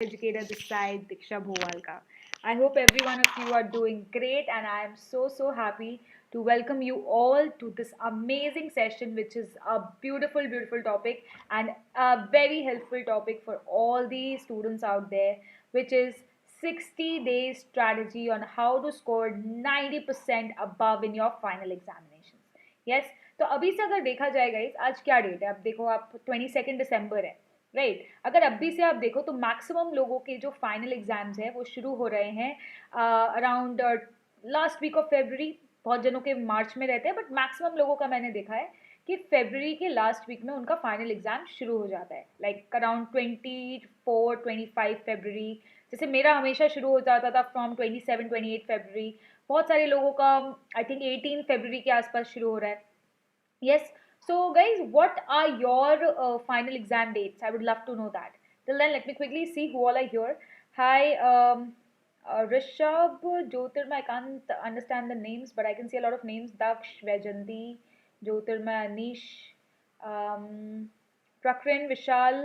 Educator this side, Diksha Bhovalka. I hope every one of you are doing great, and I am so happy to welcome you all to this amazing session, which is a beautiful topic and a very helpful topic for all the students out there, which is 60 days strategy on how to score 90% above in your final examinations. Yes, तो अभी से अगर देखा जाए guys, आज क्या date है? अब देखो, आप 22 दिसंबर है, राइट अगर अभी से आप देखो तो मैक्सिमम लोगों के जो फाइनल एग्जाम्स हैं वो शुरू हो रहे हैं around last week of February. बहुत जनों के मार्च में रहते हैं, बट मैक्सिमम लोगों का मैंने देखा है कि फेब्रुवरी के लास्ट वीक में उनका फाइनल एग्जाम शुरू हो जाता है, लाइक अराउंड 24-25 फेब्रुवरी। जैसे मेरा हमेशा शुरू हो जाता था फ्रॉम 27-28 फेब्रुवरी। बहुत सारे लोगों का आई थिंक 18 फेब्रुवरी के आसपास शुरू हो रहा है। Yes. So, guys, what are your final exam dates? I would love to know that. Till then, let me quickly see who all are here. Hi, Rishabh, Jyotirma. I can't understand the names, but I can see a lot of names. Daksh, Vajanti, Jyotirma, Anish, Prakrin, Vishal,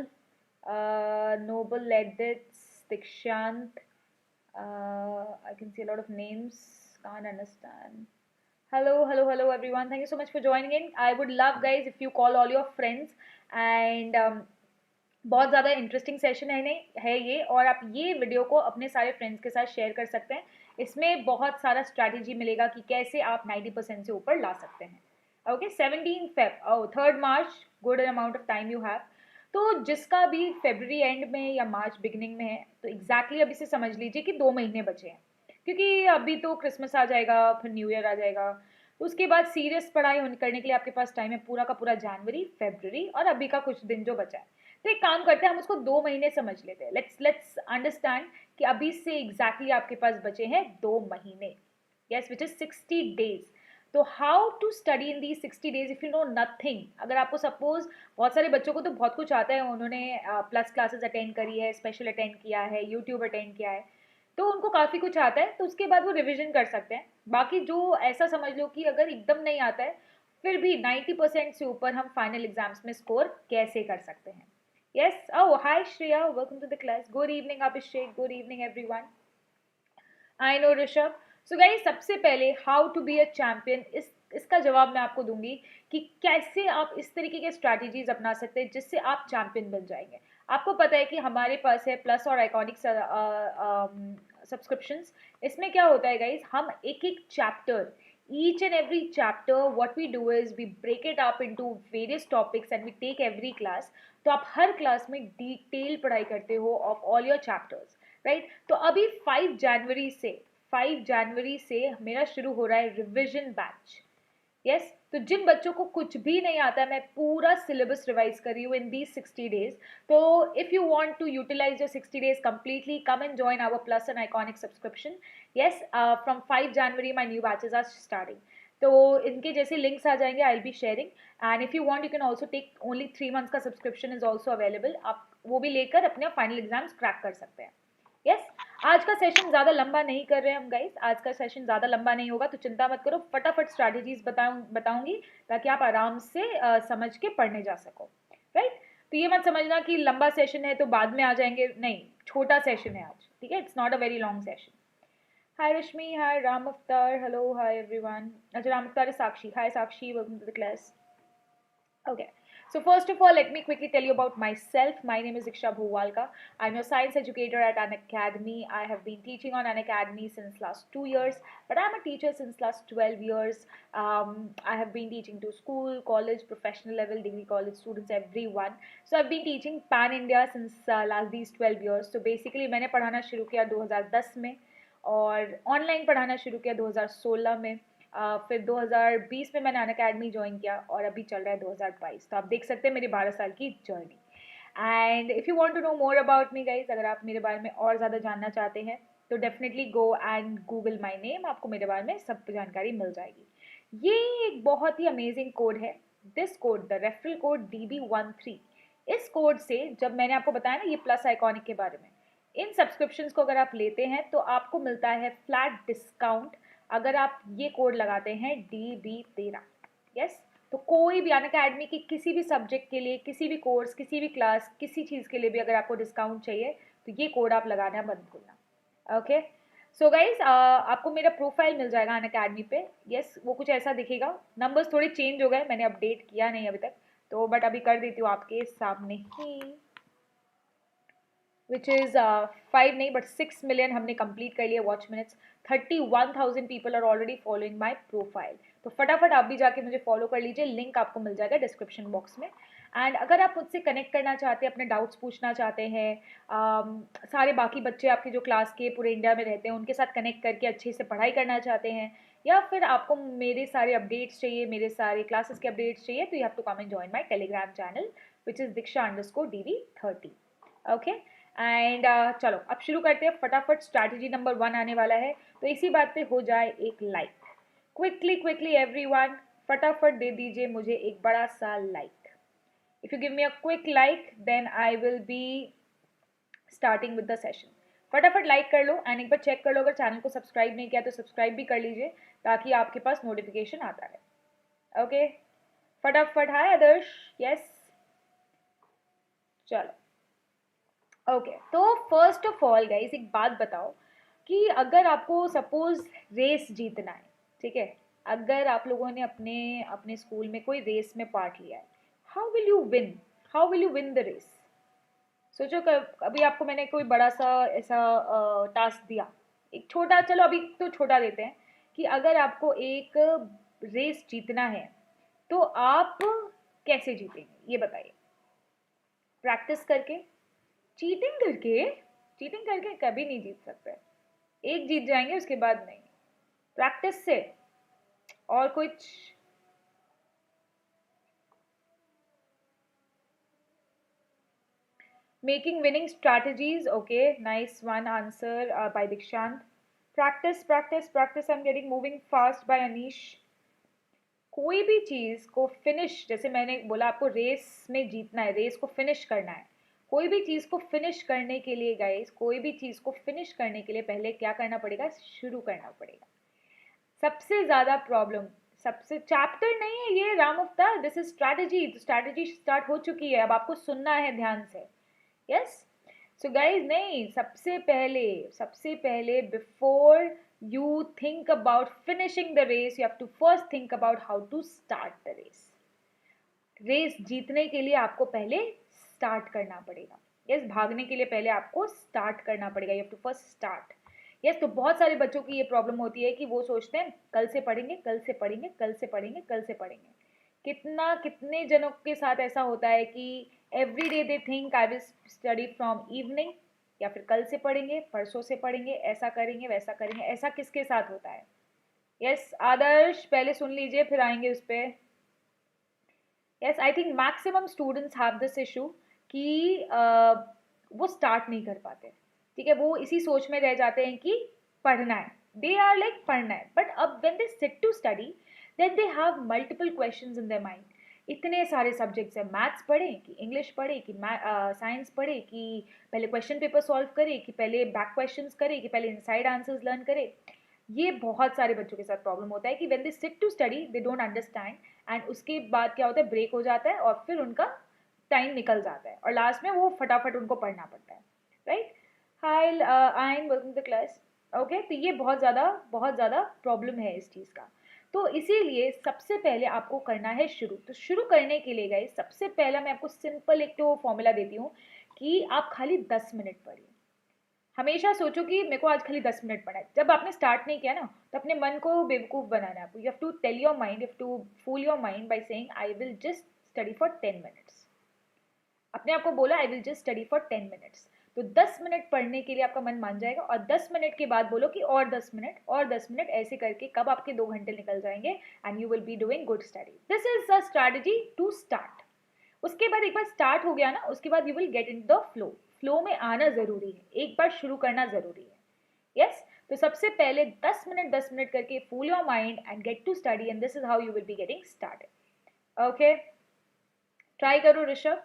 Noble, Ledits, Dikshant. I can see a lot of names. Can't understand. Hello, everyone. Thank you so much for joining in. I would love, guys, if you call all your friends and बहुत ज़्यादा interesting session है ये, और आप ये video को अपने सारे फ्रेंड्स के साथ शेयर कर सकते हैं। इसमें बहुत सारा स्ट्रैटेजी मिलेगा कि कैसे आप 90% से ऊपर ला सकते हैं। Okay, 17 Feb, 3 March, good amount of time you have. तो जिसका भी फेब्रुवरी एंड में या मार्च बिगिनिंग में है, तो एग्जैक्टली अभी से समझ लीजिए कि 2 महीने बचे हैं, क्योंकि अभी तो क्रिसमस आ जाएगा, फिर न्यू ईयर आ जाएगा। तो उसके बाद सीरियस पढ़ाई करने के लिए आपके पास टाइम है पूरा का पूरा जनवरी, फेब्रुवरी और अभी का कुछ दिन जो बचा है। तो एक काम करते हैं, हम उसको 2 महीने समझ लेते हैं। लेट्स अंडरस्टैंड कि अभी से एग्जैक्टली आपके पास बचे हैं 2 महीने, यस, विच इज 60 डेज। तो how to study in the 60 days if you know nothing. अगर आपको सपोज, बहुत सारे बच्चों को तो बहुत कुछ आता है, उन्होंने प्लस क्लासेस अटेंड करी है, स्पेशल अटेंड किया है, यूट्यूब अटेंड किया है, तो उनको काफ़ी कुछ आता है, तो उसके बाद वो रिविजन कर सकते हैं। बाकी जो ऐसा समझ लो कि अगर एकदम नहीं आता है, फिर भी 90% से ऊपर हम फाइनल एग्जाम्स में स्कोर कैसे कर सकते हैं। Yes, oh hi Shreya, welcome to the class. Good evening Abhishek, good evening everyone. I know Rishabh. So guys, सबसे पहले how to be a champion, इसका जवाब मैं आपको दूंगी कि कैसे आप इस तरीके के स्ट्रैटेजीज अपना सकते हैं जिससे आप चैंपियन बन जाएंगे। आपको पता है कि हमारे पास है प्लस और आइकॉनिक सब्सक्रिप्शंस। इसमें क्या होता है गाइस, हम एक एक chapter, each and every chapter, what we do is we break it up into various topics and we take every class। तो आप हर क्लास में डिटेल पढ़ाई करते हो of all your chapters, right. तो अभी 5 जनवरी से मेरा शुरू हो रहा है रिविजन बैच। यस, तो जिन बच्चों को कुछ भी नहीं आता, मैं पूरा सिलेबस रिवाइज कर रही हूँ इन दीज 60 डेज। तो if you want to utilise your 60 days completely, come and join our plus and iconic subscription. Yes, from 5 January my new batches are starting. तो इनके जैसे लिंक्स आ जाएंगे, I will be sharing. And if you want, you can also take only 3 months का subscription is also available. आप वो भी लेकर अपने फाइनल एग्जाम्स क्रैक कर सकते हैं। यस, आज का सेशन ज़्यादा लंबा नहीं कर रहे हैं हम गाइस, आज का सेशन ज़्यादा लंबा नहीं होगा, तो चिंता मत करो, फटाफट स्ट्रैटेजीज बताऊंगी ताकि आप आराम से समझ के पढ़ने जा सको, राइट। तो ये मत समझना कि लंबा सेशन है तो बाद में आ जाएंगे, नहीं, छोटा सेशन है आज, ठीक है। It's not a very long session. Hi Rashmi, hi Ram Avtar, hello, hi everyone. अच्छा, Ram Avtar is Sakshi, hi Sakshi, welcome to the class. Okay, so first of all, let me quickly tell you about myself. My name is Diksha Bhuvalka. I'm your science educator at An Academy. I have been teaching on An Academy since last 2 years, but I'm a teacher since last 12 years. I have been teaching to school, college, professional level, degree college students, everyone. So I've been teaching Pan India since last these 12 years. So basically, मैंने पढ़ाना शुरू किया 2010 में, और online पढ़ाना शुरू किया 2016 में। फिर 2020 में मैंने अनअकैडमी ज्वाइन किया, और अभी चल रहा है 2022। तो आप देख सकते हैं मेरी 12 साल की journey. And if you want to know more about me guys, अगर आप मेरे बारे में और ज़्यादा जानना चाहते हैं तो definitely go and Google my name, आपको मेरे बारे में सब जानकारी मिल जाएगी। ये एक बहुत ही अमेजिंग कोड है, this code, the referral code DB13। इस कोड से, जब मैंने आपको बताया ना ये प्लस आइकॉनिक के बारे में, इन सब्सक्रिप्शंस को अगर आप लेते हैं तो आपको मिलता है फ्लैट डिस्काउंट अगर आप ये कोड लगाते हैं DB13। यस, तो कोई भी अनअकैडमी की किसी भी सब्जेक्ट के लिए, किसी भी कोर्स, किसी भी क्लास, किसी चीज़ के लिए भी अगर आपको डिस्काउंट चाहिए तो ये कोड आप लगाना बंद भूलना। ओके, सो गाइज आपको मेरा प्रोफाइल मिल जाएगा अनअकैडमी पे। यस, वो कुछ ऐसा दिखेगा, नंबर्स थोड़े चेंज हो गए, मैंने अपडेट किया नहीं अभी तक, तो बट अभी कर देती हूँ आपके सामने ही। विच इज़ 5 नहीं बट 6 मिलियन हमने कंप्लीट कर लिया watch minutes. 31,000 people are already following my profile. तो फटाफट आप भी जाके मुझे फॉलो कर लीजिए, लिंक आपको मिल जाएगा डिस्क्रिप्शन बॉक्स में। एंड अगर आप मुझसे कनेक्ट करना चाहते हैं, अपने डाउट्स पूछना चाहते हैं, सारे बाकी बच्चे आपके जो क्लास के पूरे इंडिया में रहते हैं उनके साथ कनेक्ट करके अच्छे से पढ़ाई करना चाहते हैं, या फिर आपको मेरे सारे अपडेट्स चाहिए, मेरे सारे क्लासेस के अपडेट्स चाहिए, तो you have to come and join my Telegram channel which is diksha_dv30। Okay, and चलो अब शुरू करते हैं फटाफट। स्ट्रैटेजी नंबर 1 आने वाला है, तो इसी बात पे हो जाए एक लाइक। क्विकली एवरीवन फटाफट दे दीजिए मुझे एक बड़ा सा like. If you give me a quick like then I will be starting with the session. फटाफट लाइक कर लो एंड एक बार चेक कर लो, अगर चैनल को सब्सक्राइब नहीं किया तो सब्सक्राइब भी कर लीजिए ताकि आपके पास नोटिफिकेशन आता रहे। ओके, फटाफट। हाय आदर्श, यस, चलो। ओके, तो फर्स्ट ऑफ ऑल गाइज एक बात बताओ कि अगर आपको सपोज रेस जीतना है, ठीक है, अगर आप लोगों ने अपने अपने स्कूल में कोई रेस में पार्ट लिया है, how will you win, how will you win the race? सोचो अभी आपको मैंने कोई बड़ा सा ऐसा टास्क दिया, एक छोटा, चलो अभी तो छोटा देते हैं, कि अगर आपको एक रेस जीतना है तो आप कैसे जीतेंगे ये बताइए। प्रैक्टिस करके, चीटिंग करके? चीटिंग करके कभी नहीं जीत सकते, एक जीत जाएंगे उसके बाद नहीं, प्रैक्टिस से। और कुछ? Making winning strategies, okay, nice one answer by Dikshant. Practice practice practice, I am getting moving fast by Anish. कोई भी चीज़ को फिनिश, जैसे मैंने बोला आपको रेस में जीतना है, रेस को फिनिश करना है, कोई भी चीज़ को फिनिश करने के लिए गाइस, कोई भी चीज़ को फिनिश करने के लिए पहले क्या करना पड़ेगा? शुरू करना पड़ेगा। सबसे ज़्यादा प्रॉब्लम, सबसे चैप्टर नहीं है ये राम अवतार, दिस इज स्ट्रैटेजी। तो स्ट्रैटेजी स्टार्ट हो चुकी है, अब आपको सुनना है ध्यान से। यस, सो गाइज, नहीं, सबसे पहले before you think about finishing the race, you have to first think about how to start the race. Race जीतने के लिए आपको पहले स्टार्ट करना पड़ेगा। यस, भागने के लिए पहले आपको स्टार्ट करना पड़ेगा, you have to first start. Yes, तो बहुत सारे बच्चों की ये प्रॉब्लम होती है कि वो सोचते हैं कल से पढ़ेंगे, कल से पढ़ेंगे, कल से पढ़ेंगे, कल से पढ़ेंगे। कितने जनों के साथ ऐसा होता है कि every day they think I will study from evening, या फिर कल से पढ़ेंगे, परसों से पढ़ेंगे, ऐसा करेंगे, वैसा करेंगे। ऐसा किसके साथ होता है? यस, आदर्श पहले सुन लीजिए फिर आएंगे उस पर। Yes, I think maximum students have this issue कि वो स्टार्ट नहीं कर पाते, ठीक है, वो इसी सोच में रह जाते हैं कि पढ़ना है, दे आर लाइक पढ़ना है, बट अब when they sit to study then they have multiple questions in their mind. इतने सारे सब्जेक्ट्स हैं, मैथ्स पढ़े कि इंग्लिश पढ़े कि साइंस पढ़े कि पहले क्वेश्चन पेपर सॉल्व करे कि पहले बैक क्वेश्चंस करे कि पहले इनसाइड आंसर्स लर्न करे। ये बहुत सारे बच्चों के साथ प्रॉब्लम होता है कि when they sit to study they don't understand, and उसके बाद क्या होता है, ब्रेक हो जाता है और फिर उनका टाइम निकल जाता है और लास्ट में वो फटाफट उनको पढ़ना पड़ता है, right? Hi Ayan, welcome to the class. Okay, तो ये बहुत ज़्यादा प्रॉब्लम है इस चीज़ का। तो इसीलिए सबसे पहले आपको करना है शुरू। तो शुरू करने के लिए गाइस सबसे पहला मैं आपको सिंपल एक तो फॉर्मूला देती हूँ कि आप खाली 10 मिनट पढ़िए। हमेशा सोचो कि मेरे को आज खाली 10 मिनट पढ़ना है। जब आपने स्टार्ट नहीं किया ना, तो अपने मन को बेवकूफ़ बनाना है आपको। You have to tell your mind, you have to fool your mind by saying I will just study for 10 minutes. अपने आप को बोला I will just study for 10 minutes. तो 10 मिनट पढ़ने के लिए आपका मन मान जाएगा और 10 मिनट के बाद बोलो कि और 10 मिनट और 10 मिनट, ऐसे करके कब आपके 2 घंटे निकल जाएंगे and you will be doing good study. This is a strategy to start. उसके बाद एक बार स्टार्ट हो गया ना, उसके बाद you will get in the flow. Flow में आना ज़रूरी है, एक बार शुरू करना ज़रूरी है। यस, तो सबसे पहले 10 मिनट करके fuel your mind and get to study, and this is how you will be getting started. Okay, try करो ऋषभ।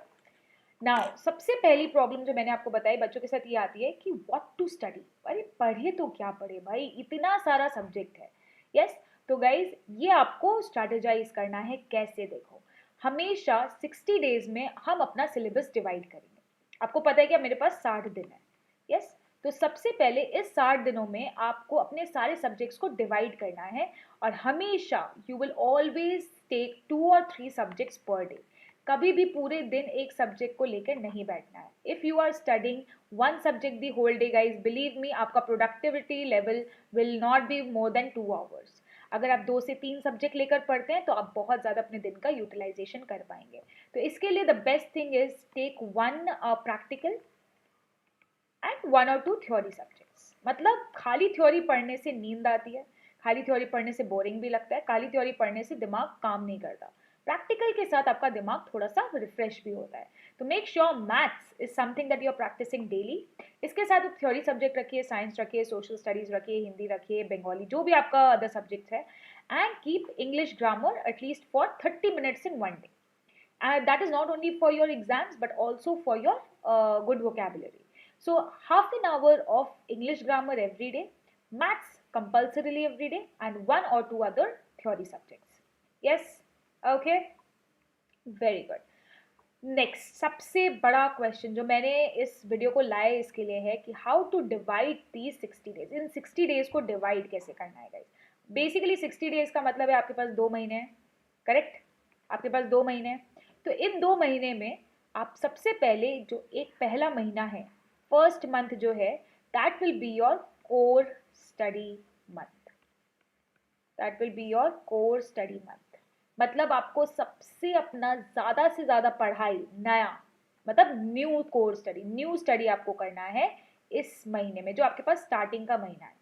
नाउ सबसे पहली प्रॉब्लम जो मैंने आपको बताई बच्चों के साथ ये आती है कि व्हाट टू स्टडी। अरे पढ़े तो क्या पढ़े भाई, इतना सारा सब्जेक्ट है। यस, तो गाइज ये आपको स्ट्रैटेजाइज करना है। कैसे? देखो, हमेशा 60 डेज में हम अपना सिलेबस डिवाइड करेंगे। आपको पता है कि अब मेरे पास 60 दिन है, यस तो सबसे पहले इस 60 दिनों में आपको अपने सारे सब्जेक्ट्स को डिवाइड करना है और हमेशा यू विल ऑलवेज टेक 2 और 3 सब्जेक्ट्स पर डे। कभी भी पूरे दिन एक सब्जेक्ट को लेकर नहीं बैठना है। If you are studying one subject the whole day guys, believe me आपका productivity level will not be more than 2 hours. अगर आप 2 से 3 सब्जेक्ट लेकर पढ़ते हैं तो आप बहुत ज़्यादा अपने दिन का यूटिलाइजेशन कर पाएंगे। तो इसके लिए the best thing is take one practical and 1 और 2 थ्योरी सब्जेक्ट्स। मतलब खाली थ्योरी पढ़ने से नींद आती है, खाली थ्योरी पढ़ने से बोरिंग भी लगता है, खाली थ्योरी पढ़ने से दिमाग काम नहीं करता। प्रैक्टिकल के साथ आपका दिमाग थोड़ा सा रिफ्रेश भी होता है। तो make sure maths is something that you are practising daily. इसके साथ आप थ्योरी सब्जेक्ट रखिए, साइंस रखिए, सोशल स्टडीज रखिए, हिंदी रखिए, बंगाली, जो भी आपका अदर सब्जेक्ट है, and keep English grammar at least for 30 minutes in one day. That is not only for your exams but also for your good vocabulary. So half an hour of English grammar every day, maths compulsorily every day, and 1 or 2 other theory subjects. Yes? Okay? Very good. Next सबसे बड़ा question जो मैंने इस video को लाया इसके लिए है कि how to divide the 60 days. इन 60 डेज को डिवाइड कैसे करना है गाइस। बेसिकली 60 डेज का मतलब है आपके पास 2 महीने हैं, करेक्ट? आपके पास 2 महीने हैं। तो इन 2 महीने में आप सबसे पहले जो एक पहला महीना है, फर्स्ट मंथ जो है, that will be your core study month. That will be your core study month. मतलब आपको सबसे अपना ज़्यादा से ज़्यादा पढ़ाई, नया मतलब new core study, new study आपको करना है इस महीने में जो आपके पास स्टार्टिंग का महीना है।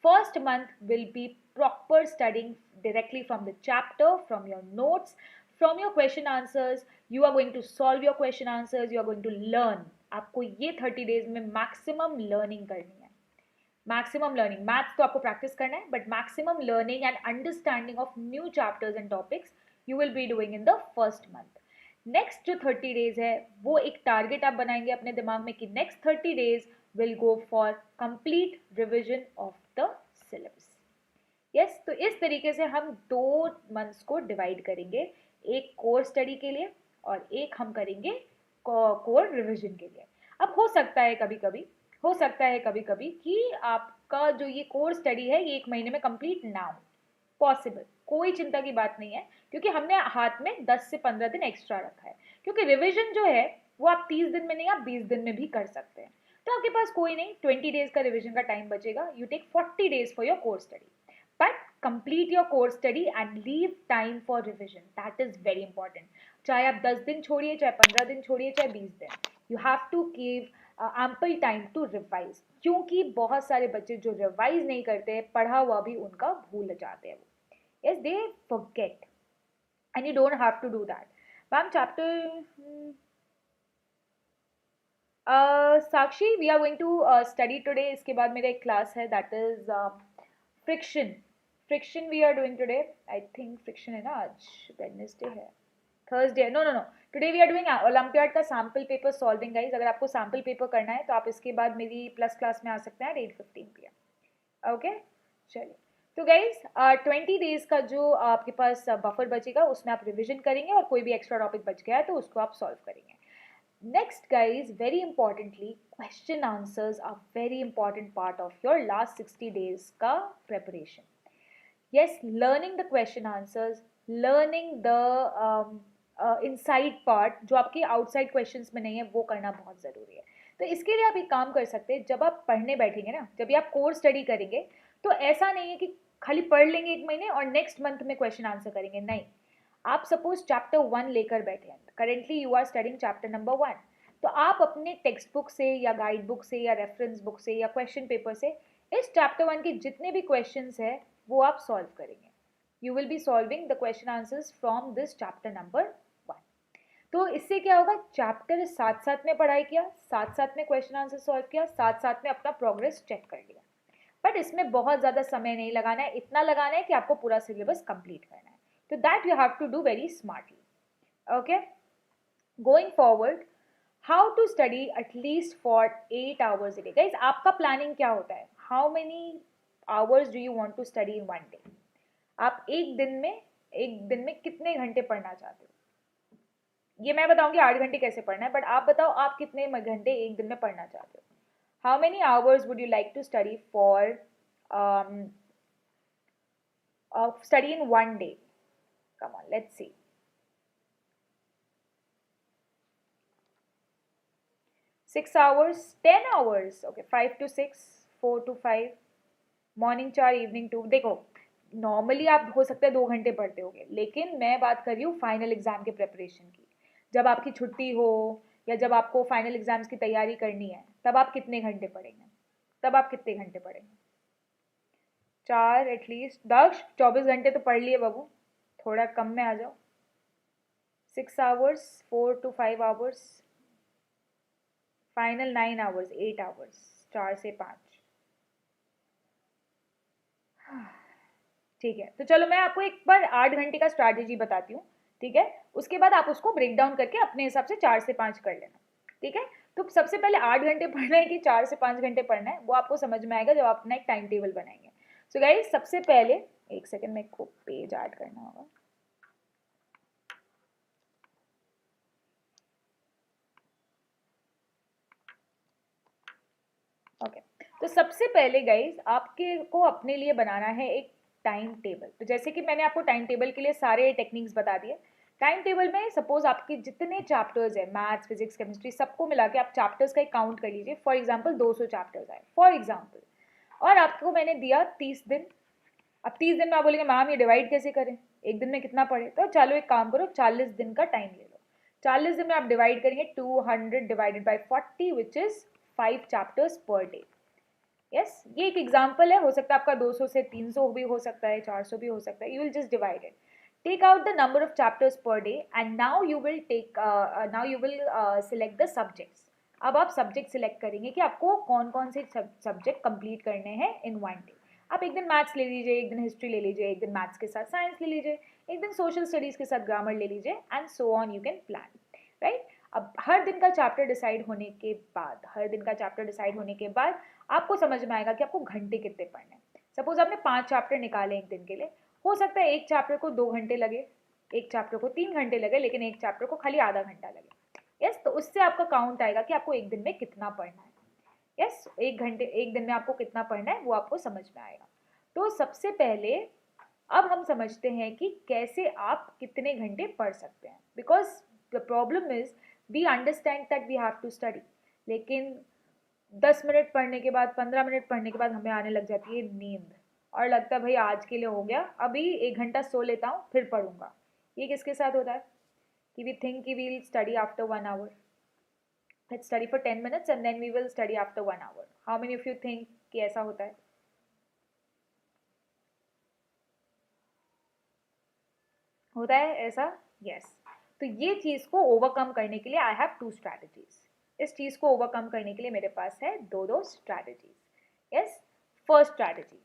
First month will be proper studying directly from the chapter, from your notes, from your question answers. You are going to solve your question answers, you are going to learn. आपको ये 30 days में maximum learning करनी है। Maximum learning, maths तो आपको practice करना है, but maximum learning and understanding of new chapters and topics you will be doing in the first month. Next जो 30 डेज है वो एक टारगेट आप बनाएंगे अपने दिमाग में कि next 30 days will go for complete revision of the syllabus. Yes तो इस तरीके से हम 2 मंथ्स को डिवाइड करेंगे, एक कोर स्टडी के लिए और एक हम करेंगे कोर रिविजन के लिए। अब हो सकता है कभी कभी कि आपका जो ये कोर स्टडी है ये 1 महीने में कंप्लीट ना हो, पॉसिबल, कोई चिंता की बात नहीं है, क्योंकि हमने हाथ में 10 से 15 दिन एक्स्ट्रा रखा है। क्योंकि रिविजन जो है वो आप 30 दिन में नहीं, आप 20 दिन में भी कर सकते हैं। तो आपके पास कोई नहीं, 20 डेज का रिविजन का टाइम बचेगा। You take 40 days for your core study, but complete your core study and leave time for revision. That is very important. चाहे आप 10 दिन छोड़िए, चाहे 15 दिन छोड़िए, चाहे 20 दिन, you have to give ample time to revise. क्योंकि बहुत सारे बच्चे जो रिवाइज नहीं करते, पढ़ा हुआ भी उनका भूल जाते हैं वो। Yes, they forget, and you don't have to do that. Ma'am, chapter Sakshi, we are going to study today. इसके बाद मेरा एक क्लास है, that is friction. Friction we are doing today. I think friction है ना, आज Wednesday है, Thursday है, no. Today we are doing Olympiad का sample paper solving guys. अगर आपको sample paper करना है तो आप इसके बाद मेरी प्लस क्लास में आ सकते हैं 8:15 PM. Okay, चलिए। तो गाइज 20 डेज का जो आपके पास बफर बचेगा उसमें आप रिविजन करेंगे और कोई भी एक्स्ट्रा टॉपिक बच गया है तो उसको आप सॉल्व करेंगे। Next guys, very importantly, question answers are very important part of your last 60 days का preparation. Yes, learning the question answers, learning the inside part जो आपके आउटसाइड क्वेश्चंस में नहीं है, वो करना बहुत ज़रूरी है। तो इसके लिए आप एक काम कर सकते हैं, जब आप पढ़ने बैठेंगे ना, जब भी आप कोर्स स्टडी करेंगे, तो ऐसा नहीं है कि खाली पढ़ लेंगे 1 महीने और नेक्स्ट मंथ में क्वेश्चन आंसर करेंगे, नहीं। आप सपोज चैप्टर 1 लेकर बैठे हैं, currently you are studying chapter number 1, तो आप अपने टेक्स्ट बुक से या गाइड बुक से या रेफरेंस बुक से या क्वेश्चन पेपर से इस चैप्टर 1 के जितने भी क्वेश्चंस है वो आप सॉल्व करेंगे। You will be solving the question answers from this chapter number 1। तो इससे क्या होगा, चैप्टर साथ साथ में पढ़ाई किया, साथ साथ में क्वेश्चन आंसर सॉल्व किया, साथ साथ में अपना प्रोग्रेस चेक कर लिया। बट इसमें बहुत ज़्यादा समय नहीं लगाना है, इतना लगाना है कि आपको पूरा सिलेबस कंप्लीट करना है। तो that you have to do very smartly. Okay, going forward, how to study at least for 8 hours a day. Guys, आपका प्लानिंग क्या होता है, how many hours do you want to study in one day. आप एक दिन में कितने घंटे पढ़ना चाहते हो, ये मैं बताऊंगी 8 घंटे कैसे पढ़ना है, बट आप बताओ आप कितने घंटे एक दिन में पढ़ना चाहते हो। How many hours would you like to study for study in one day? Come on, let's see. 6 hours, 10 hours. Okay, 5 to 6, 4 to 5, morning 4, evening 2. देखो, नॉर्मली आप हो सकता है 2 घंटे पढ़ते होगे, लेकिन मैं बात कर रही हूँ फाइनल एग्जाम के प्रिपरेशन की. जब आपकी छुट्टी हो या जब आपको फाइनल एग्जाम्स की तैयारी करनी है, तब आप कितने घंटे पढ़ेंगे? तब आप कितने घंटे पढ़ेंगे? 4 एटलीस्ट. 24 घंटे तो पढ़ लिए बाबू, थोड़ा कम में आ जाओ. 6 hours, 4 to 5 hours, final 9 hours, 8 hours, 4 से 5. ठीक है, तो चलो मैं आपको एक बार 8 घंटे का स्ट्रैटेजी बताती हूँ. ठीक है, उसके बाद आप उसको ब्रेक डाउन करके अपने हिसाब से 4 से 5 कर लेना. ठीक है, तो सबसे पहले 8 घंटे पढ़ना है कि 4 से 5 घंटे पढ़ना है, वो आपको समझ में आएगा जब आप अपना एक टाइम टेबल बनाएंगे. सो गाइस, सबसे पहले एक सेकेंड, मेरे को पेज ऐड करना होगा. ओके, तो सबसे पहले गाइस आपके को अपने लिए बनाना है एक टाइम टेबल. तो जैसे कि मैंने आपको टाइम टेबल के लिए सारे टेक्निक्स बता दिए. टाइम टेबल में सपोज आपके जितने चैप्टर्स है, मैथ्स, फिजिक्स, केमिस्ट्री, सबको मिला के आप चैप्टर्स का एक काउंट कर लीजिए. फॉर एग्जाम्पल 200 चैप्टर्स आए फॉर एग्जाम्पल, और आपको मैंने दिया 30 दिन. अब 30 दिन में आप बोलेंगे मैम ये डिवाइड कैसे करें, एक दिन में कितना पढ़े? तो चलो एक काम करो, 40 दिन का टाइम ले लो. 40 दिन में आप डिवाइड करेंगे 200 divided by 40 which is 5 chapters per day. Yes, ये एक एग्जाम्पल है. हो सकता है आपका 200 से 300 भी हो सकता है, 400 भी हो सकता है. You will just divide it, take out the number of chapters per day, and now you will select the subjects. अब आप सब्जेक्ट सिलेक्ट करेंगे कि आपको कौन कौन से सब्जेक्ट कंप्लीट करने हैं इन वन डे. आप एक दिन मैथ्स ले लीजिए, एक दिन हिस्ट्री ले लीजिए, एक दिन मैथ्स के साथ साइंस ले लीजिए, एक दिन सोशल स्टडीज़ के साथ ग्रामर ले लीजिए, and so on you can plan. Right, अब हर दिन का चैप्टर डिसाइड होने के बाद, आपको समझ में आएगा कि आपको घंटे कितने पढ़ने हैं. सपोज आपने 5 चैप्टर निकाले एक दिन के लिए, हो सकता है एक चैप्टर को 2 घंटे लगे, एक चैप्टर को 3 घंटे लगे, लेकिन एक चैप्टर को खाली आधा घंटा लगे. यस, तो उससे आपका काउंट आएगा कि आपको एक दिन में कितना पढ़ना है. यस, एक दिन में आपको कितना पढ़ना है वो आपको समझ में आएगा. तो सबसे पहले अब हम समझते हैं कि कैसे आप कितने घंटे पढ़ सकते हैं. Because the problem is we understand that we have to study, लेकिन 10 मिनट पढ़ने के बाद, 15 मिनट पढ़ने के बाद हमें आने लग जाती है नींद, और लगता है भाई आज के लिए हो गया, अभी 1 घंटा सो लेता हूँ फिर पढ़ूंगा. ये किसके साथ होता है कि वी थिंक कि we'll study after 1 hour. Let's study for 10 minutes and then we will study after 1 hour. How many of you think कि ऐसा होता है? होता है ऐसा? यस. तो ये चीज़ को ओवरकम करने के लिए आई हैव 2 स्ट्रैटेजीज. इस चीज़ को ओवरकम करने के लिए मेरे पास है दो strategies. Yes, first strategy,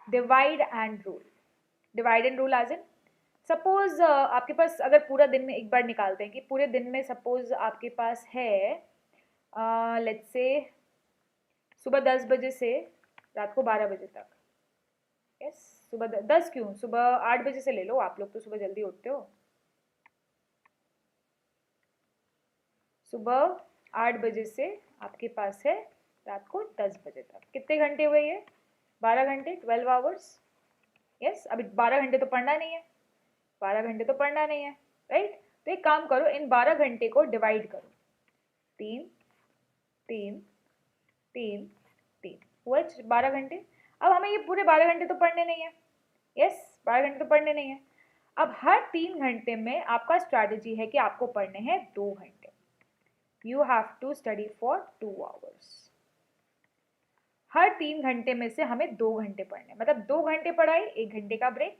divide and rule. Divide and rule as in, suppose आपके पास अगर पूरा दिन में, एक बार निकालते हैं कि पूरे दिन में सपोज आपके पास है लेट्स से सुबह 10 बजे से रात को 12 बजे तक. यस, सुबह 10 क्यों, सुबह 8 बजे से ले लो, आप लोग तो सुबह जल्दी उठते हो. सुबह 8 बजे से आपके पास है रात को 10 बजे तक. कितने घंटे हुए ये? 12 घंटे, 12 आवर्स. यस, अभी 12 घंटे तो पढ़ना नहीं है, 12 घंटे तो पढ़ना नहीं है. राइट, तो एक काम करो, इन 12 घंटे को डिवाइड करो. 3 3 3 3 हुआ 12 घंटे. अब हमें ये पूरे 12 घंटे तो पढ़ने नहीं है. यस, 12 घंटे तो पढ़ने नहीं है. अब हर 3 घंटे में आपका स्ट्रैटेजी है कि आपको पढ़ने हैं 2 घंटे. You have to study for 2 hours. हर 3 घंटे में से हमें 2 घंटे पढ़ने, मतलब 2 घंटे पढ़ाई, 1 घंटे का ब्रेक,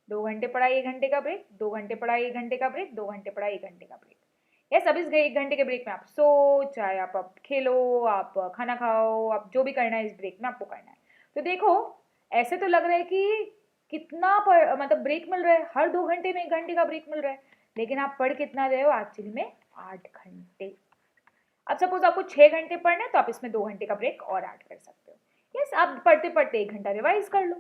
2 घंटे पढ़ाई, 1 घंटे का ब्रेक, 2 घंटे पढ़ाई, 1 घंटे का ब्रेक, 2 घंटे पढ़ाई, 1 घंटे का ब्रेक. यस, अब इस 1 घंटे के ब्रेक में आप सो, चाहे आप खेलो, आप खाना खाओ, आप जो भी करना है इस ब्रेक में आपको करना है. तो देखो, ऐसे तो लग रहा है कि कितना मतलब ब्रेक मिल रहा है, हर 2 घंटे में 1 घंटे का ब्रेक मिल रहा है, लेकिन आप पढ़ कितना रहे हो एक्चुअली में? 8 घंटे. अब सपोज आपको 6 घंटे पढ़ना है तो आप इसमें 2 घंटे का ब्रेक और ऐड कर सकते हो. यस, आप पढ़ते पढ़ते 1 घंटा रिवाइज कर लो.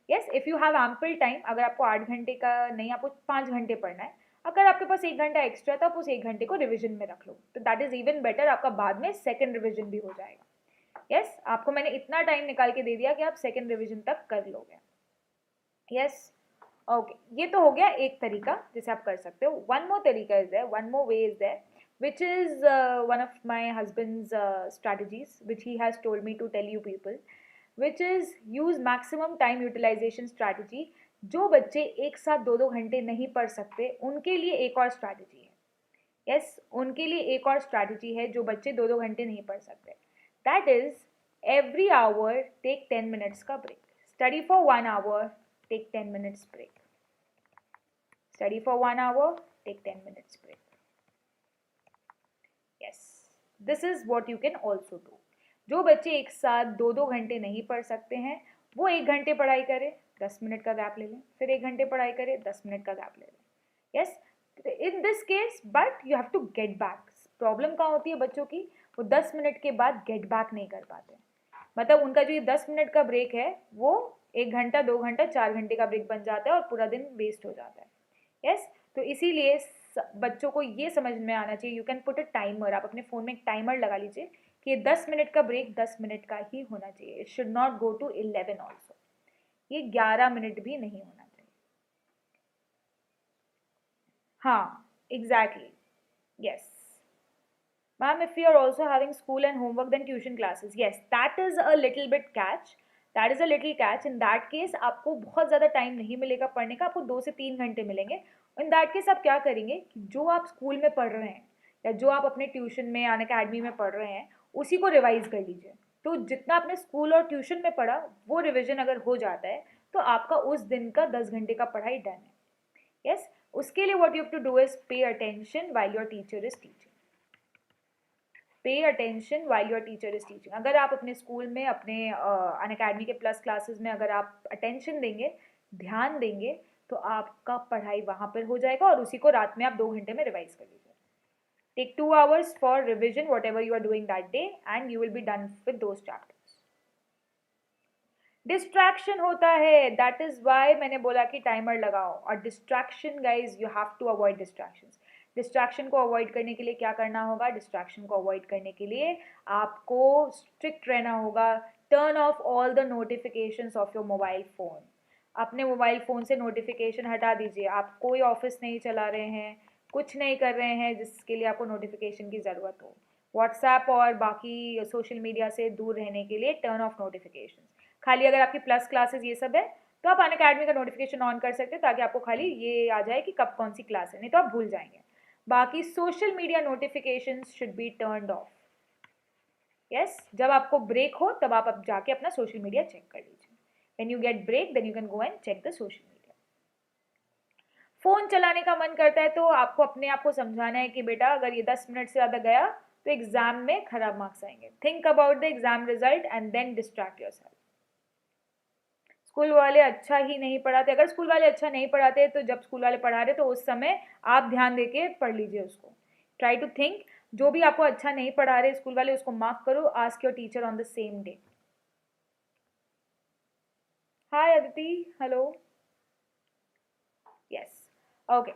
Yes, if you have ample time, अगर आपको 8 घंटे का नहीं, आपको 5 घंटे पढ़ना है, अगर आपके पास 1 घंटा एक्स्ट्रा तो आप उस 1 घंटे को रिविजन में रख लो, तो दैट इज इवन बेटर. आपका बाद में सेकेंड रिविजन भी हो जाएगा. यस, आपको मैंने इतना टाइम निकाल के दे दिया कि आप सेकेंड रिविजन तक कर लोगे. यस, ओके, ये तो हो गया एक तरीका जिसे आप कर सकते हो. वन मोर तरीका is there, one more way is there, which is one of my husband's strategies, which he has told me to tell you people, which is use maximum time utilization strategy. जो बच्चे एक साथ 2-2 घंटे नहीं पढ़ सकते उनके लिए एक और स्ट्रैटेजी है. यस, उनके लिए एक और स्ट्रैटेजी है जो बच्चे 2-2 घंटे नहीं पढ़ सकते. That is every hour take 10 minutes का break. Study for 1 hour, take 10 minutes break. Study for 1 hour, take 10 minutes break. Yes, this is what you can also do. जो बच्चे एक साथ 2-2 घंटे नहीं पढ़ सकते हैं वो 1 घंटे पढ़ाई करें, 10 मिनट का गैप ले लें, फिर 1 घंटे पढ़ाई करें, 10 मिनट का गैप ले लें. Yes, in this case but you have to get back. Problem कहाँ होती है बच्चों की, वो 10 मिनट के बाद गेट बैक नहीं कर पाते. मतलब उनका जो ये 10 मिनट का ब्रेक है वो 1 घंटा, 2 घंटा, 4 घंटे का ब्रेक बन जाता है और पूरा दिन वेस्ट हो जाता है. यस, तो इसीलिए बच्चों को ये समझ में आना चाहिए. You can put a timer, आप अपने फ़ोन में एक टाइमर लगा लीजिए कि ये 10 मिनट का ब्रेक 10 मिनट का ही होना चाहिए. It should not go to 11 also. ये 11 मिनट भी नहीं होना चाहिए. हाँ, exactly. Yes ma'am, if you are also having school and homework then tuition classes, yes, that is a little bit catch. That is a little catch. In that case आपको बहुत ज़्यादा time नहीं मिलेगा पढ़ने का, आपको 2 से 3 घंटे मिलेंगे. इन दैट केस आप क्या करेंगे कि जो आप स्कूल में पढ़ रहे हैं या जो आप अपने ट्यूशन में या अकेडमी में पढ़ रहे हैं उसी को रिवाइज कर लीजिए. तो जितना आपने स्कूल और ट्यूशन में पढ़ा वो रिविजन अगर हो जाता है तो आपका उस दिन का 10 घंटे का पढ़ाई डन है. यस, उसके लिए what you have to do is pay attention while your teacher is teaching. Pay attention while your teacher is teaching. अगर आप अपने स्कूल में अपने अनअकैडमी के प्लस क्लासेस में अगर आप अटेंशन देंगे, ध्यान देंगे, तो आपका पढ़ाई वहाँ पर हो जाएगा और उसी को रात में आप 2 घंटे में रिवाइज कर लीजिए. Take 2 hours for revision whatever you are doing that day and you will be done with those chapters. Distraction होता है, दैट इज वाई मैंने बोला कि टाइमर लगाओ. और distraction guys, you have to avoid distractions. Distraction को avoid करने के लिए क्या करना होगा, डिस्ट्रैक्शन को अवॉइड करने के लिए आपको स्ट्रिक्ट रहना होगा. Turn off all the notifications of your mobile phone. अपने मोबाइल फ़ोन से नोटिफिकेशन हटा दीजिए. आप कोई ऑफिस नहीं चला रहे हैं, कुछ नहीं कर रहे हैं जिसके लिए आपको नोटिफिकेशन की ज़रूरत हो. व्हाट्सएप और बाकी सोशल मीडिया से दूर रहने के लिए टर्न ऑफ नोटिफिकेशन. खाली अगर आपकी प्लस क्लासेस ये सब है तो आप अनअकैडमी का नोटिफिकेशन ऑन कर सकते हैं ताकि आपको खाली ये आ जाए कि कब कौन सी क्लास है, नहीं तो आप भूल जाएंगे. बाकी social media notifications should be turned of. Yes, जब आपको ब्रेक हो तब आप जाके अपना सोशल मीडिया चेक कर लीजिए. When you get break then you can go and check the social media. Phone चलाने का मन करता है तो आपको अपने आप को समझाना है कि बेटा अगर ये 10 मिनट से ज़्यादा गया तो एग्जाम में खराब मार्क्स आएंगे. Think about the exam result and then distract yourself. School वाले अच्छा ही नहीं पढ़ाते. अगर स्कूल वाले अच्छा नहीं पढ़ाते तो जब स्कूल वाले पढ़ा रहे तो उस समय आप ध्यान देके पढ़ लीजिए उसको. ट्राई टू थिंक, जो भी आपको अच्छा नहीं पढ़ा रहे स्कूल वाले उसको मार्क करो. Ask your teacher on the same day. Hi Aditi, hello. Yes, okay.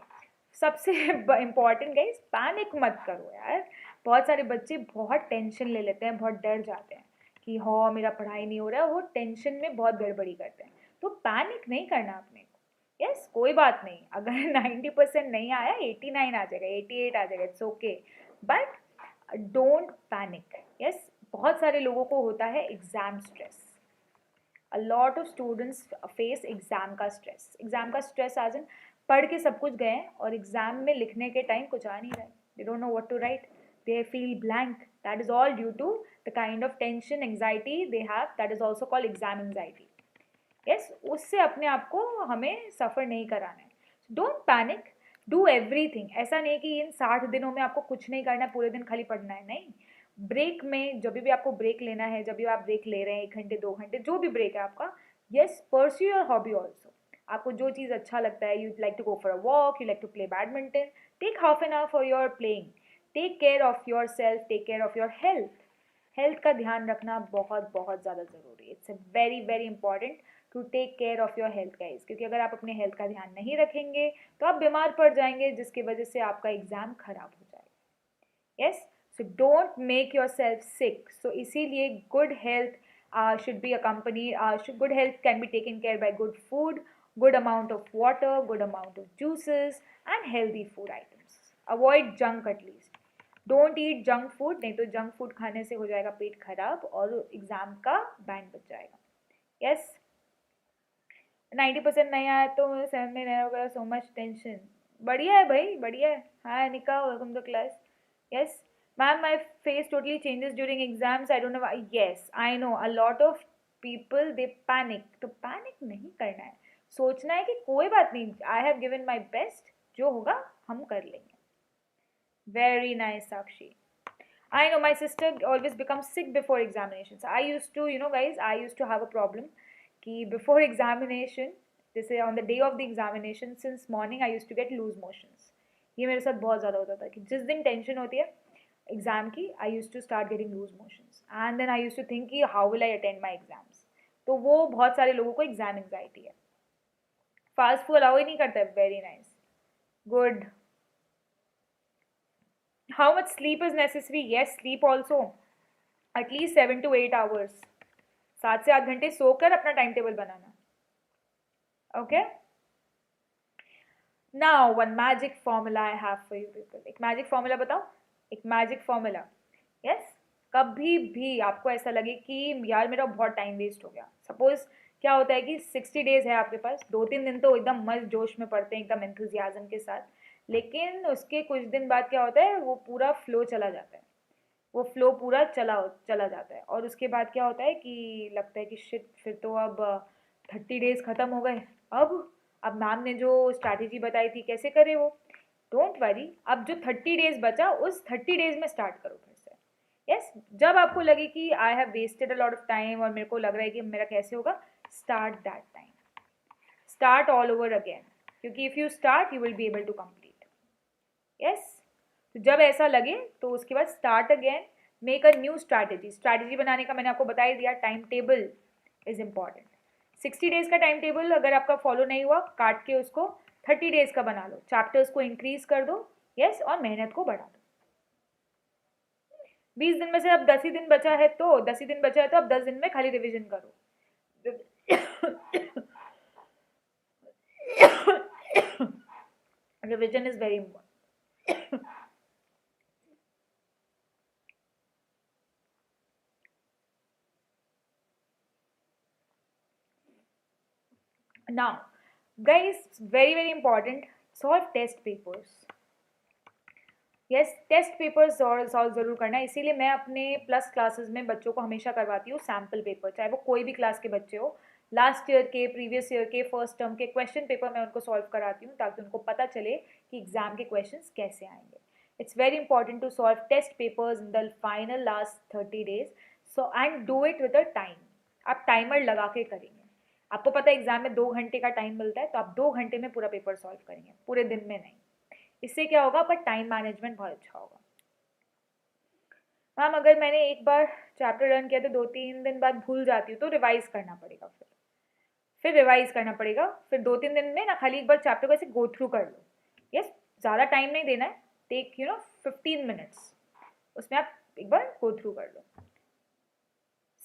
सबसे इम्पॉर्टेंट गाइस, पैनिक मत करो यार. बहुत सारे बच्चे बहुत टेंशन ले लेते हैं, बहुत डर जाते हैं कि हाँ मेरा पढ़ाई नहीं हो रहा है. वो टेंशन में बहुत गड़बड़ी करते हैं. तो पैनिक नहीं करना अपने को. यस, कोई बात नहीं. अगर 90% नहीं आया, 89 आ जाएगा, 88 आ जाएगा, it's okay. But don't panic. Yes, बहुत सारे लोगों को होता है exam stress. A lot of students face exam का स्ट्रेस. एग्जाम का स्ट्रेस आज पढ़ के सब कुछ गए और एग्जाम में लिखने के टाइम कुछ आ नहीं रहा है. They don't know what to write. They feel blank. That is all due to the kind of tension, anxiety they have. That is also called exam anxiety. Yes, उससे अपने आप को हमें सफ़र नहीं कराना है. Don't panic. Do everything. ऐसा नहीं कि इन 60 दिनों में आपको कुछ नहीं करना है, पूरे दिन खाली पढ़ना है. नहीं, ब्रेक में जब भी आपको ब्रेक लेना है, जब भी आप ब्रेक ले रहे हैं 1 घंटे 2 घंटे जो भी ब्रेक है आपका, yes, pursue your hobby also. आपको जो चीज़ अच्छा लगता है, you like to go for a walk, you like to play badminton, take half an hour for your playing. Take care of yourself, take care of your health. Health का ध्यान रखना बहुत बहुत ज़्यादा ज़रूरी है. It's a very very important to take care of your health guys. क्योंकि अगर आप अपने हेल्थ का ध्यान नहीं रखेंगे तो आप बीमार पड़ जाएंगे जिसकी वजह से आपका एग्ज़ाम खराब हो जाएगा. Yes, So don't make yourself sick. So इसीलिए good health should be accompanied, good health can be taken care by good food, good amount of water, good amount of juices and healthy food items. Avoid junk at least. Don't eat junk food, नहीं तो junk food खाने से हो जाएगा पेट खराब और exam का band बच जाएगा. Yes. 90% नहीं आया तो 7 में नहीं होगा. So much tension. बढ़िया है भाई, बढ़िया है. Hi Anika, welcome to class. Yes. Ma'am, my face totally changes during exams. I don't know why. Yes, I know. A lot of people, they panic. तो panic नहीं करना है. सोचना है कि कोई बात नहीं. I have given my best. जो होगा हम कर लेंगे. Very nice, Sakshi. I know my sister always becomes sick before examinations. I used to, guys, I used to have a problem कि before examination, जैसे on the day of the examination, since morning I used to get loose motions. ये मेरे साथ बहुत ज़्यादा होता था कि जिस दिन टेंशन होती है एग्ज़ाम की, I used to start getting loose motions and then I used to think कि how will I attend my exams. तो वो बहुत सारे लोगों को एग्जाम एंग्जाइटी है. फास्ट फूड अलाउ ही नहीं करता है. Very nice, good. How much sleep is necessary? Yes, sleep also at least 7 to 8 hours. 7 से 8 घंटे सोकर अपना time table banana. Okay. Now one magic formula I have for you people. एक मैजिक फॉर्मूला बताओ. एक मैजिक फॉर्मूला. यस. कभी भी आपको ऐसा लगे कि यार मेरा बहुत टाइम वेस्ट हो गया. सपोज क्या होता है कि 60 डेज है आपके पास. 2-3 दिन तो एकदम मस्त जोश में पढ़ते हैं, एकदम एंथुजियाज्म के साथ. लेकिन उसके कुछ दिन बाद क्या होता है, वो पूरा फ्लो चला जाता है. वो फ्लो पूरा चला जाता है. और उसके बाद क्या होता है कि लगता है कि शिट, फिर तो अब 30 डेज ख़त्म हो गए. अब मैम ने जो स्ट्रैटेजी बताई थी कैसे करे वो. डोंट वरी, अब जो 30 डेज बचा उस 30 डेज में स्टार्ट करो फिर से. यस. जब आपको लगे कि I have wasted a lot of time और मेरे को लग रहा है कि मेरा कैसे होगा, start that time. Start all over again, क्योंकि if you start you will be able to complete. Yes. तो जब ऐसा लगे तो उसके बाद start again. Make a new strategy बनाने का मैंने आपको बता ही दिया. Time table is important. 60 days का टाइम टेबल अगर आपका फॉलो नहीं हुआ, काट के उसको 30 डेज का बना लो. चैप्टर्स को इंक्रीज कर दो. यस. और मेहनत को बढ़ा दो. 20 दिन में से अब 10 ही दिन बचा है तो 10 ही दिन बचा है तो अब 10 दिन में खाली रिविजन करो. Revision is very important. Now, guys, very important, solve test papers. Yes, test paper solve ज़रूर करना है. इसीलिए मैं अपने प्लस क्लासेस में बच्चों को हमेशा करवाती हूँ सैम्पल पेपर, चाहे वो कोई भी क्लास के बच्चे हो. लास्ट ईयर के, प्रीवियस ईयर के, फर्स्ट टर्म के क्वेश्चन पेपर मैं उनको सॉल्व कराती हूँ ताकि उनको पता चले कि एग्जाम के क्वेश्चंस कैसे आएंगे. It's very important to solve test papers in the final last 30 days. So and do it with a time. आप टाइमर लगा के करेंगे. आपको पता है एग्जाम में 2 घंटे का टाइम मिलता है, तो आप 2 घंटे में पूरा पेपर सॉल्व करेंगे, पूरे दिन में नहीं. इससे क्या होगा, आपका टाइम मैनेजमेंट बहुत अच्छा होगा. मैम अगर मैंने एक बार चैप्टर लर्न किया तो 2-3 दिन बाद भूल जाती हूँ तो रिवाइज करना पड़ेगा. फिर रिवाइज करना पड़ेगा. फिर 2-3 दिन में ना खाली एक बार चैप्टर को ऐसे गो थ्रू कर लो. यस. ज़्यादा टाइम नहीं देना है. Take 15 minutes. उसमें आप एक बार गो थ्रू कर लो.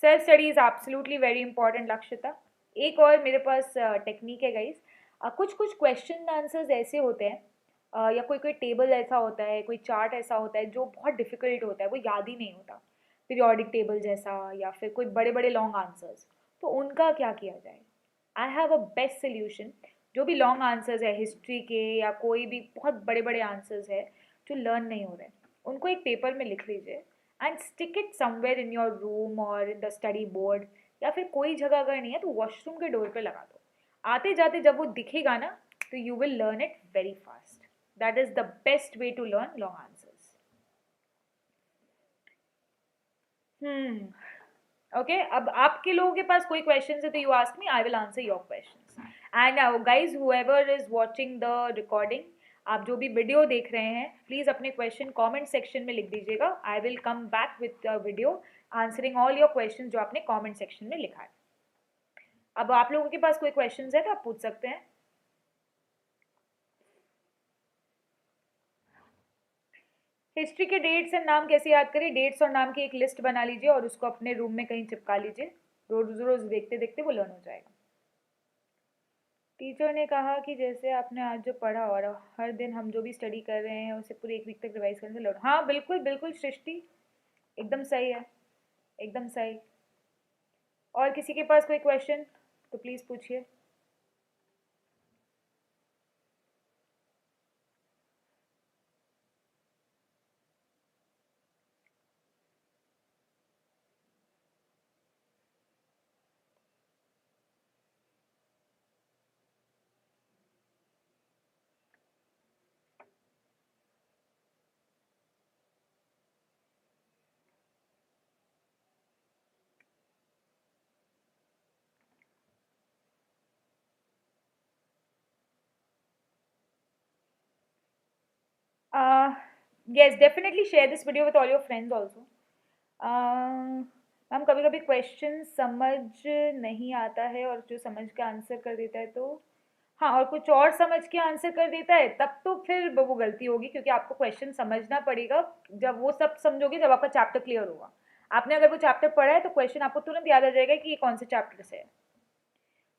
Self study is absolutely very important. Lakshita, एक और मेरे पास टेक्निक है गाइज. कुछ क्वेश्चन आंसर्स ऐसे होते हैं या कोई टेबल ऐसा होता है, कोई चार्ट ऐसा होता है जो बहुत डिफिकल्ट होता है, वो याद ही नहीं होता. पीरियोडिक टेबल जैसा या फिर कोई बड़े बड़े लॉन्ग आंसर्स. तो उनका क्या किया जाए? I have a best solution. जो भी लॉन्ग आंसर्स है हिस्ट्री के या कोई भी बहुत बड़े बड़े आंसर्स है जो लर्न नहीं हो रहे, उनको एक पेपर में लिख लीजिए and stick it somewhere in your room और इन द स्टडी बोर्ड. या फिर कोई जगह अगर नहीं है तो वॉशरूम के डोर पे लगा दो. आते जाते जब वो दिखेगा ना तो you will learn it very fast. That is the best way to learn long answers. Okay, अब आपके लोगों के पास कोई questions है तो you ask me, I will answer your questions. And guys, whoever is watching the recording, आप जो भी वीडियो देख रहे हैं, प्लीज़ अपने क्वेश्चन कमेंट सेक्शन में लिख दीजिएगा. I will come back with video answering all your question जो आपने कमेंट सेक्शन में लिखा है. अब आप लोगों के पास कोई क्वेश्चन है तो आप पूछ सकते हैं. हिस्ट्री के डेट्स एंड नाम कैसे याद करें? डेट्स और नाम की एक लिस्ट बना लीजिए और उसको अपने रूम में कहीं चिपका लीजिए। रोज रोज देखते देखते वो लर्न हो जाएगा। टीचर ने कहा कि जैसे आपने आज जो पढ़ा और हर दिन हम जो भी स्टडी कर रहे हैं उसे पूरे एक वीक तक रिवाइज करने से लौट। हाँ बिल्कुल बिल्कुल सृष्टि, एकदम सही है, एकदम सही। और किसी के पास कोई क्वेश्चन तो प्लीज़ पूछिए। Yes, definitely share this video with all your friends also. Ma'am कभी कभी क्वेश्चन समझ नहीं आता है और जो समझ के आंसर कर देता है तो हाँ, और कुछ और समझ के आंसर कर देता है तब तो फिर वो गलती होगी, क्योंकि आपको क्वेश्चन समझना पड़ेगा। जब वो सब समझोगे जब आपका चैप्टर क्लियर होगा। आपने अगर वो चैप्टर पढ़ा है तो क्वेश्चन आपको तुरंत याद आ जाएगा कि ये कौन से चैप्टर से है।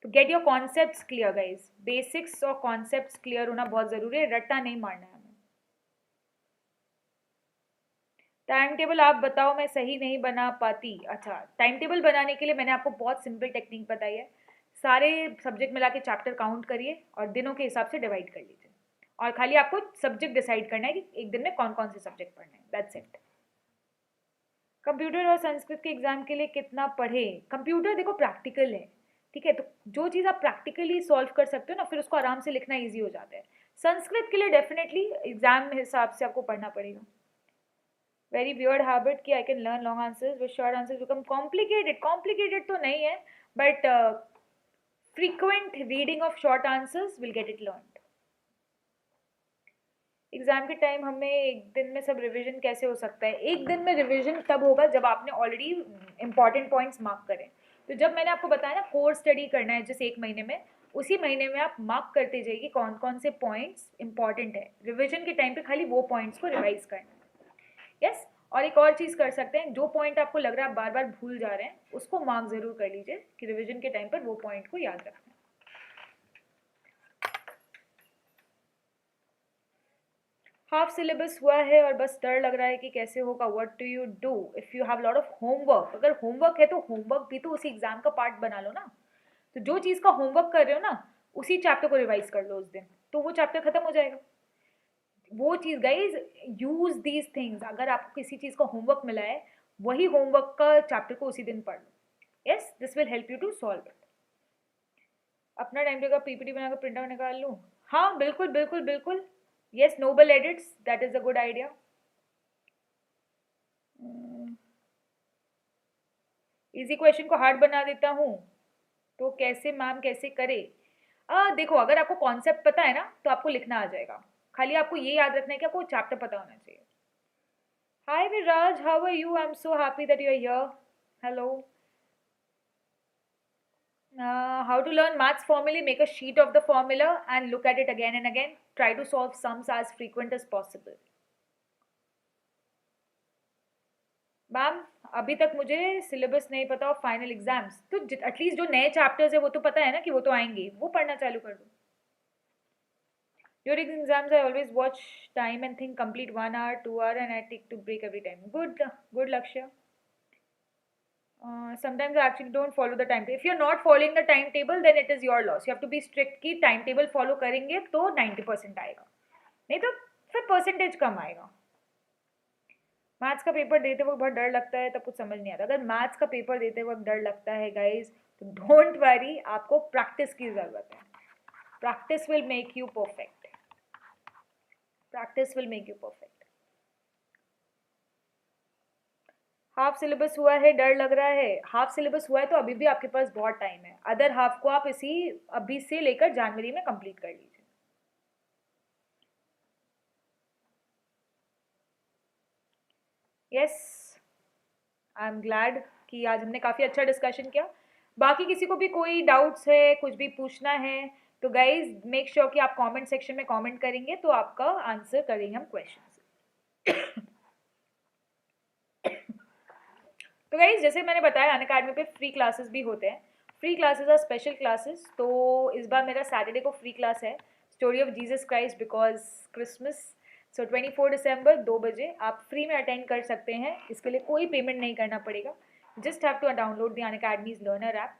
तो get your concepts clear guys, basics और कॉन्सेप्ट्स क्लियर होना बहुत ज़रूरी है, रट्टा नहीं मारना है। टाइम टेबल आप बताओ, मैं सही नहीं बना पाती। अच्छा, टाइम टेबल बनाने के लिए मैंने आपको बहुत सिंपल टेक्निक बताई है। सारे सब्जेक्ट मिला के चैप्टर काउंट करिए और दिनों के हिसाब से डिवाइड कर लीजिए, और खाली आपको सब्जेक्ट डिसाइड करना है कि एक दिन में कौन कौन से सब्जेक्ट पढ़ने हैं, दैट्स इट। कंप्यूटर और संस्कृत के एग्जाम के लिए कितना पढ़े? कंप्यूटर देखो प्रैक्टिकल है, ठीक है, तो जो चीज़ आप प्रैक्टिकली सॉल्व कर सकते हो ना, फिर उसको आराम से लिखना ईजी हो जाता है। संस्कृत के लिए डेफिनेटली एग्जाम हिसाब से आपको पढ़ना पड़ेगा। वेरी वियर्ड हैबिट कि I can learn long answers with short answers become complicated. Complicated तो नहीं है, but frequent reading of short answers will get it learned. Exam के टाइम हमें एक दिन में सब रिवीजन कैसे हो सकता है? एक दिन में रिवीजन तब होगा जब आपने ऑलरेडी इंपॉर्टेंट पॉइंट्स मार्क करें। तो जब मैंने आपको बताया ना कोर स्टडी करना है जिस एक महीने में, उसी महीने में आप मार्क करते जाइए कौन कौन से पॉइंट्स इंपॉर्टेंट है। रिवीजन के टाइम पे खाली वो पॉइंट्स को रिवाइज करना है। यस, और एक और चीज़ कर सकते हैं, जो पॉइंट आपको लग रहा है आप बार बार भूल जा रहे हैं उसको मार्क ज़रूर कर लीजिए कि रिवीजन के टाइम पर वो पॉइंट को याद रखना है। हाफ सिलेबस हुआ है और बस डर लग रहा है कि कैसे होगा। What do you do if you have lot of homework? अगर होमवर्क है तो होमवर्क भी तो उसी एग्जाम का पार्ट बना लो ना। तो जो चीज़ का होमवर्क कर रहे हो ना, उसी चैप्टर को रिवाइज कर लो उस दिन, तो वो चैप्टर खत्म हो जाएगा। वो चीज़ गाइज, यूज दीज थिंग्स। अगर आपको किसी चीज़ का होमवर्क मिला है, वही होमवर्क का चैप्टर को उसी दिन पढ़ लो। Yes, this will help you to solve it. अपना टाइम टेबल का पीपीटी बनाकर प्रिंट आउट निकाल लूँ? हाँ बिल्कुल बिल्कुल बिल्कुल। Yes, noble edits, that is a good idea. Easy question को हार्ड बना देता हूँ तो कैसे मैम, कैसे करे? देखो, अगर आपको कॉन्सेप्ट पता है ना तो आपको लिखना आ जाएगा। खाली आपको ये याद रखना है कि आपको चैप्टर पता होना चाहिए। Hi Viraj, how are you? I am so happy that you are here. Hello. How to learn maths formally? Make a sheet of the formula and look at it again and again. Try to solve sums as frequent as possible. Ma'am अभी तक मुझे syllabus नहीं पता और final exams तो at least जो नए chapters है वो तो पता है ना कि वो तो आएंगे, वो पढ़ना चालू कर दो। During exams, I always watch time and think complete 1 hour, 2 hour, and I take to break every time. Good, Lakshya. Sometimes I actually don't follow the timetable. If you're not following the timetable, then it is your loss. You have to be strict कि timetable follow करेंगे तो 90% आएगा, नहीं तो फिर percentage कम आएगा। Maths का paper देते वक्त बहुत डर लगता है, तब कुछ समझ नहीं आता। अगर मैथ्स का पेपर देते वक्त डर लगता है गाइज, तो डोंट वरी, आपको प्रैक्टिस की ज़रूरत है। Practice will make you perfect. Practice will make you perfect. Half syllabus हुआ है, डर लग रहा है। हाफ सिलेबस हुआ है तो अभी भी आपके पास बहुत टाइम है। अदर हाफ को आप इसी अभी से लेकर जनवरी में कंप्लीट कर लीजिए। यस, आई एम ग्लैड कि आज हमने काफ़ी अच्छा डिस्कशन किया। बाकी किसी को भी कोई डाउट्स है, कुछ भी पूछना है तो गाइज मेक श्योर कि आप कमेंट सेक्शन में कमेंट करेंगे तो आपका आंसर करेंगे हम क्वेश्चन। तो गाइज जैसे मैंने बताया अनअकैडमी पे फ्री क्लासेस भी होते हैं. Free classes are special classes. तो इस बार मेरा सैटरडे को फ्री क्लास है, story of Jesus Christ because Christmas. So 24 दिसंबर 2 बजे आप फ्री में अटेंड कर सकते हैं. इसके लिए कोई पेमेंट नहीं करना पड़ेगा. Just have to download the Unacademy's learner app.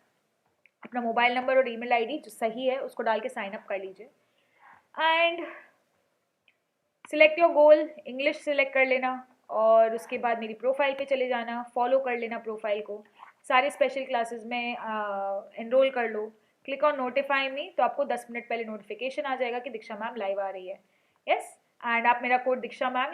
अपना मोबाइल नंबर और ईमेल आईडी जो सही है उसको डाल के साइन अप कर लीजिए. And select your goal. English select कर लेना और उसके बाद मेरी प्रोफाइल पे चले जाना, फॉलो कर लेना प्रोफाइल को. सारे स्पेशल क्लासेस में एनरोल कर लो. क्लिक ऑन नोटिफाई मी, तो आपको 10 मिनट पहले नोटिफिकेशन आ जाएगा कि दीक्षा मैम लाइव आ रही है. यस. एंड आप मेरा कोड दीक्षा मैम